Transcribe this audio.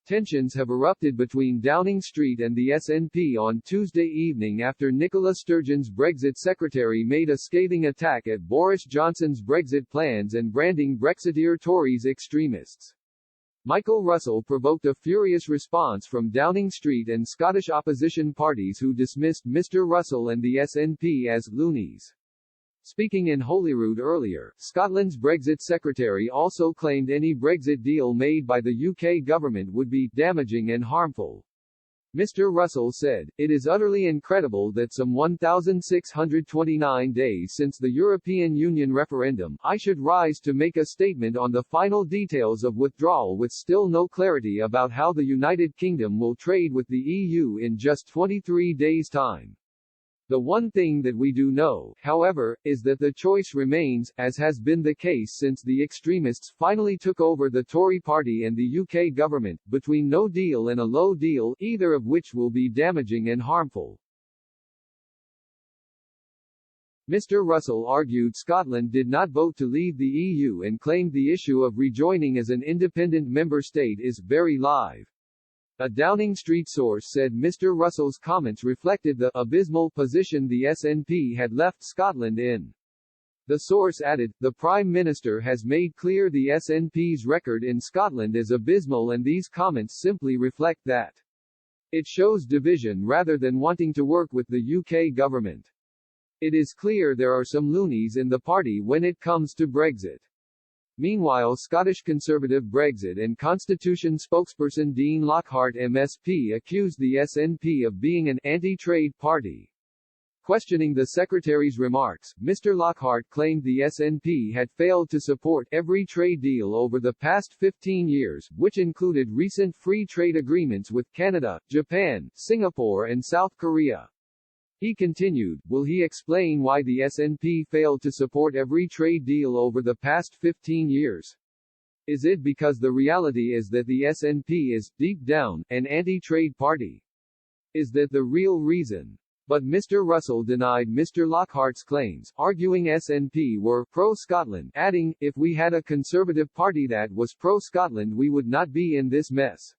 Tensions have erupted between Downing Street and the SNP on Tuesday evening after Nicola Sturgeon's Brexit secretary made a scathing attack at Boris Johnson's Brexit plans and branding Brexiteer Tories extremists. Michael Russell provoked a furious response from Downing Street and Scottish opposition parties who dismissed Mr. Russell and the SNP as loonies. Speaking in Holyrood earlier, Scotland's Brexit secretary also claimed any Brexit deal made by the UK government would be damaging and harmful. Mr. Russell said, "It is utterly incredible that some 1,629 days since the European Union referendum, I should rise to make a statement on the final details of withdrawal with still no clarity about how the United Kingdom will trade with the EU in just 23 days' time. The one thing that we do know, however, is that the choice remains, as has been the case since the extremists finally took over the Tory party and the UK government, between no deal and a low deal, either of which will be damaging and harmful." Mr. Russell argued Scotland did not vote to leave the EU and claimed the issue of rejoining as an independent member state is very live. A Downing Street source said Mr. Russell's comments reflected the abysmal position the SNP had left Scotland in. The source added, "The Prime Minister has made clear the SNP's record in Scotland is abysmal and these comments simply reflect that. It shows division rather than wanting to work with the UK government. It is clear there are some loonies in the party when it comes to Brexit." Meanwhile, Scottish Conservative Brexit and Constitution spokesperson Dean Lockhart MSP accused the SNP of being an anti-trade party. Questioning the Secretary's remarks, Mr. Lockhart claimed the SNP had failed to support every trade deal over the past 15 years, which included recent free trade agreements with Canada, Japan, Singapore and South Korea. He continued, "Will he explain why the SNP failed to support every trade deal over the past 15 years? Is it because the reality is that the SNP is, deep down, an anti-trade party? Is that the real reason?" But Mr. Russell denied Mr. Lockhart's claims, arguing SNP were pro-Scotland, adding, "If we had a Conservative party that was pro-Scotland we would not be in this mess."